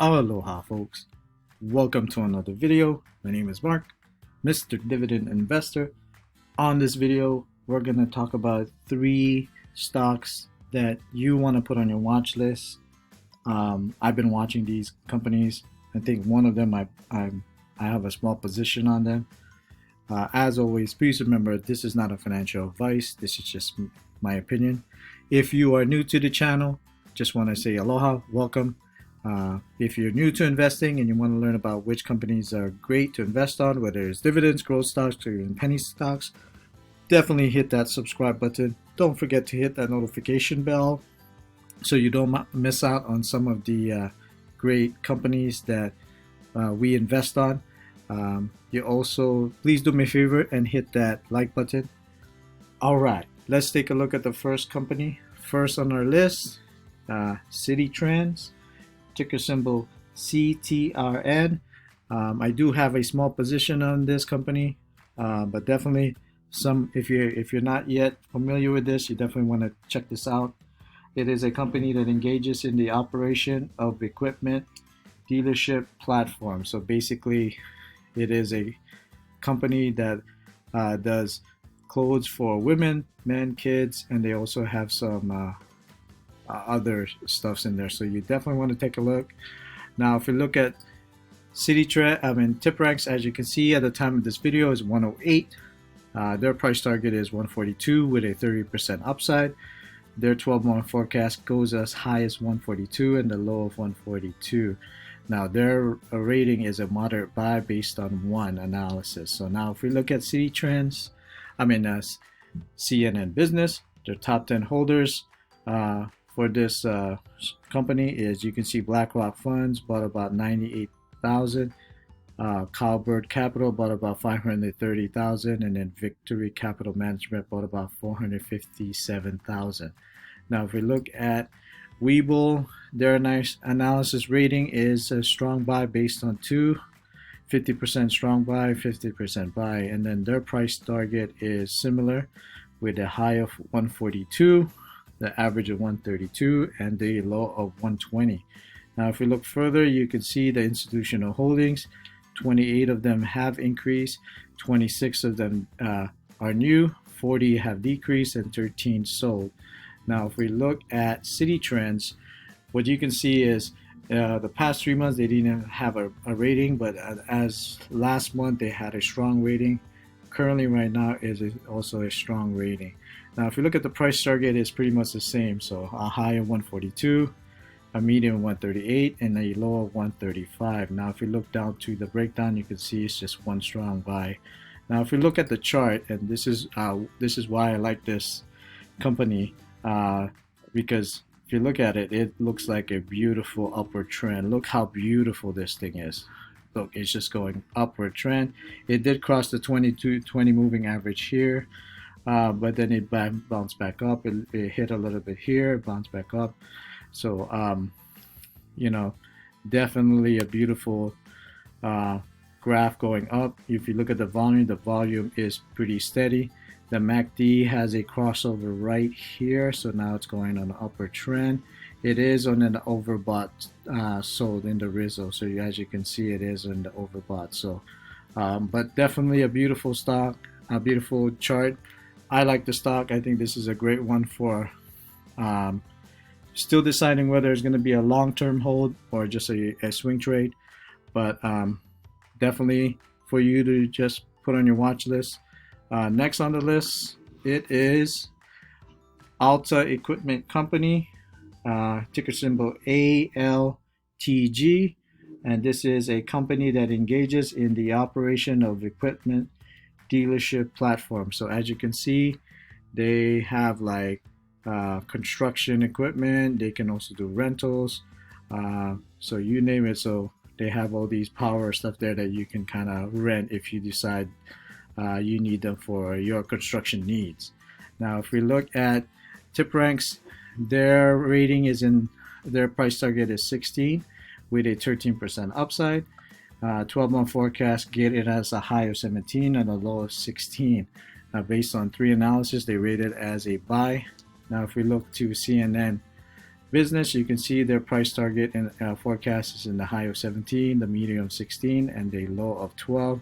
Aloha folks, welcome to another video. My name is Mark, Mr. Dividend Investor. On this video, we're going to talk about 3 stocks that you want to put on your watch list. I've been watching these companies. I think one of them I have a small position on them. As always, please remember this is not a financial advice. This is just my opinion. If you are new to the channel, just want to say aloha, welcome. If you're new to investing and you want to learn about which companies are great to invest on, whether it's dividends, growth stocks, or even penny stocks, definitely hit that subscribe button. Don't forget to hit that notification bell so you don't miss out on some of the great companies that we invest on. You also, please do me a favor and hit that like button. All right, let's take a look at the first company. First on our list, Citi Trends. Ticker symbol CTRN. I do have a small position on this company, but definitely if you're not yet familiar with this, you definitely want to check this out. It is a company that engages in the operation of equipment dealership platform. So basically, it is a company that does clothes for women, men, kids, and they also have some other stuffs in there, so you definitely want to take a look. Now if you look at tip ranks, as you can see at the time of this video is 108. Their price target is 142 with a 30% upside. Their 12-month forecast goes as high as 142 and the low of 142. Now their rating is a moderate buy based on one analysis. So now if we look at Citi Trends, CNN Business, their top 10 holders for this company is, you can see BlackRock Funds bought about 98,000, Cowbird Capital bought about 530,000, and then Victory Capital Management bought about 457,000. Now if we look at Webull, their nice analysis rating is a strong buy based on 50% strong buy, 50% buy, and then their price target is similar with a high of 142, the average of 132, and the low of 120. Now if we look further, you can see the institutional holdings. 28 of them have increased, 26 of them are new, 40 have decreased, and 13 sold. Now if we look at Citi Trends, what you can see is the past 3 months they didn't have a rating, but as last month they had a strong rating. Currently right now is also a strong rating. Now if you look at the price target, it's pretty much the same. So a high of 142, a medium of 138, and a low of 135. Now if you look down to the breakdown, you can see it's just one strong buy. Now if we look at the chart, and this is why I like this company, because if you look at it, it looks like a beautiful upward trend. Look how beautiful this thing is. Look, it's just going upward trend. It did cross the 20 moving average here, but then it bounced back up. It hit a little bit here, bounced back up. So definitely a beautiful graph going up. If you look at the volume is pretty steady. The MACD has a crossover right here, so now it's going on an upward trend. It is on an overbought sold in the Rizzo, so as you can see, it is in the overbought. So but definitely a beautiful stock, a beautiful chart. I like the stock. I think this is a great one for still deciding whether it's going to be a long-term hold or just a swing trade, but definitely for you to just put on your watch list. Next on the list, it is Altg Equipment Company, ticker symbol ALTG, and this is a company that engages in the operation of equipment dealership platform. So as you can see, they have like construction equipment. They can also do rentals, so you name it. So they have all these power stuff there that you can kind of rent if you decide you need them for your construction needs. Now if we look at tip ranks, their rating is their price target is 16 with a 13% upside. 12-month forecast get it as a high of 17 and a low of 16. Now based on 3 analysis, they rate it as a buy. Now if we look to CNN business, you can see their price target and forecast is in the high of 17, the medium of 16, and the low of 12,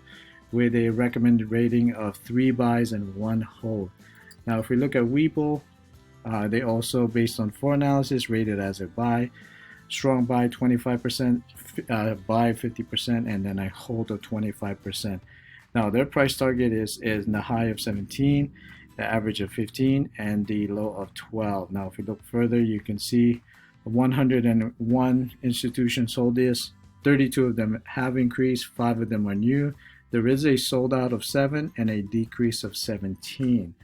with a recommended rating of 3 buys and 1 hold. Now, if we look at Webull, they also, based on 4 analysis, rated as a buy, strong buy 25%, buy 50%, and then a hold of 25%. Now, their price target is in the high of 17, the average of 15, and the low of 12. Now, if we look further, you can see 101 institutions hold this. 32 of them have increased, 5 of them are new. There is a sold out of 7 and a decrease of 17.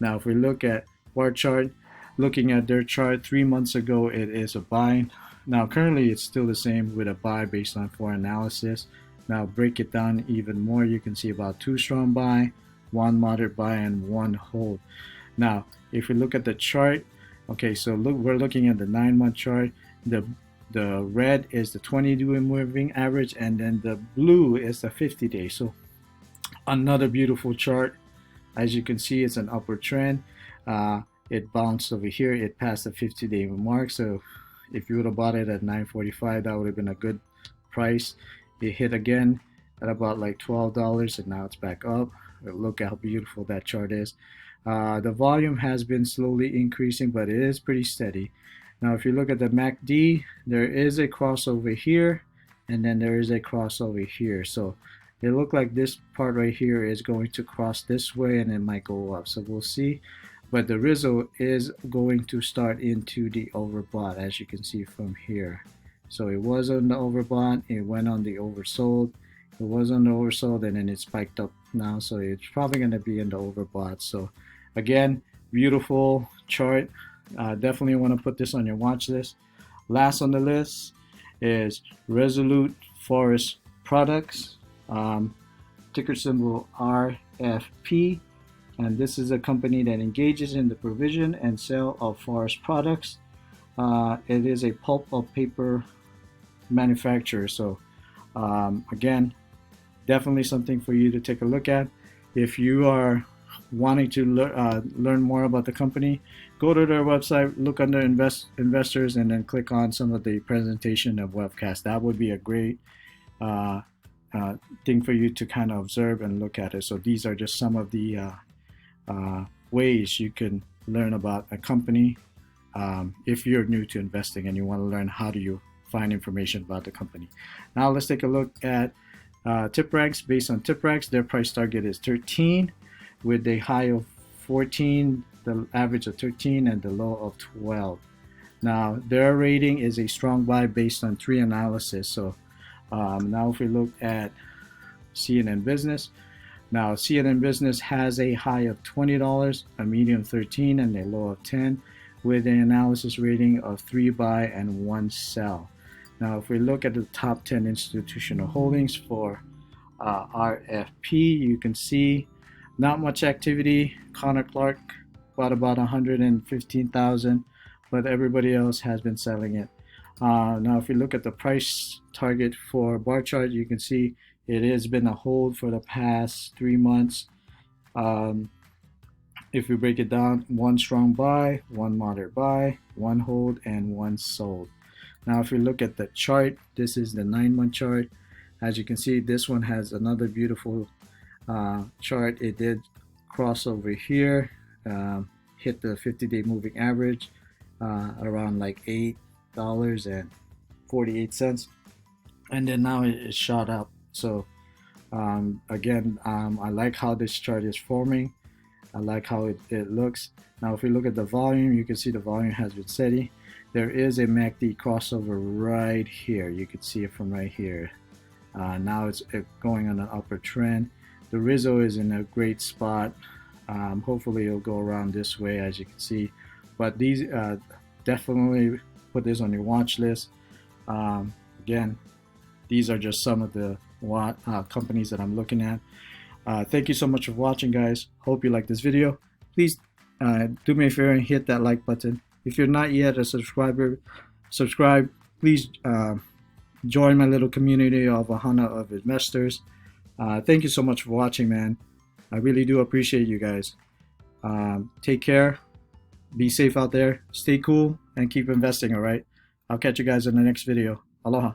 Now, if we look at bar chart, looking at their chart 3 months ago, it is a buy. Now, currently, it's still the same with a buy based on 4 analysis. Now, break it down even more. You can see about 2 strong buy, 1 moderate buy, and 1 hold. Now, if we look at the chart, okay, so look, we're looking at the 9-month chart. The red is the 20-day moving average, and then the blue is the 50-day. So another beautiful chart. As you can see, it's an upward trend. It bounced over here. It passed the 50-day mark. So if you would have bought it at $9.45, that would have been a good price. It hit again at about like $12, and now it's back up. Look how beautiful that chart is. The volume has been slowly increasing, but it is pretty steady. Now, if you look at the MACD, there is a crossover here, and then there is a crossover here. So it looked like this part right here is going to cross this way, and it might go up. So we'll see. But the Rizzo is going to start into the overbought, as you can see from here. So it was on the overbought, it went on the oversold. It was on the oversold, and then it spiked up now. So it's probably going to be in the overbought. So again, beautiful chart. Definitely want to put this on your watch list. Last on the list is Resolute Forest Products, ticker symbol RFP, and this is a company that engages in the provision and sale of forest products. It is a pulp of paper manufacturer. So again, definitely something for you to take a look at. If you are wanting to learn more about the company, go to their website, look under investors, and then click on some of the presentation of webcast. That would be a great thing for you to kind of observe and look at it. So these are just some of the ways you can learn about a company if you're new to investing and you want to learn how do you find information about the company. Now let's take a look at tip ranks. Based on tip ranks, their price target is 13 with a high of 14, the average of 13, and the low of 12. Now their rating is a strong buy based on 3 analysis. So now if we look at CNN Business, now CNN Business has a high of $20, a medium 13, and a low of 10, with an analysis rating of 3 buy and 1 sell. Now if we look at the top 10 institutional holdings for RFP, you can see not much activity. Connor Clark bought about 115,000, but everybody else has been selling it. Now if you look at the price target for bar chart, you can see it has been a hold for the past 3 months. If we break it down, 1 strong buy, 1 moderate buy, 1 hold, and 1 sold. Now if we look at the chart, this is the 9-month chart. As you can see, this one has another beautiful chart. It did cross over here, hit the 50-day moving average around like $8.48, and then now it shot up. So again, I like how this chart is forming. I like how it looks. Now if we look at the volume, you can see the volume has been steady. There is a MACD crossover right here. You can see it from right here. Now it's going on an upward trend. The Rizzo is in a great spot. Hopefully it'll go around this way, as you can see. But these definitely put this on your watch list. Again, these are just some of the companies that I'm looking at. Thank you so much for watching, guys. Hope you like this video. Please do me a favor and hit that like button. If you're not yet a subscriber, subscribe. Please join my little community of Ohana of investors. Thank you so much for watching, man. I really do appreciate you guys. Take care. Be safe out there, stay cool, and keep investing, all right? I'll catch you guys in the next video. Aloha.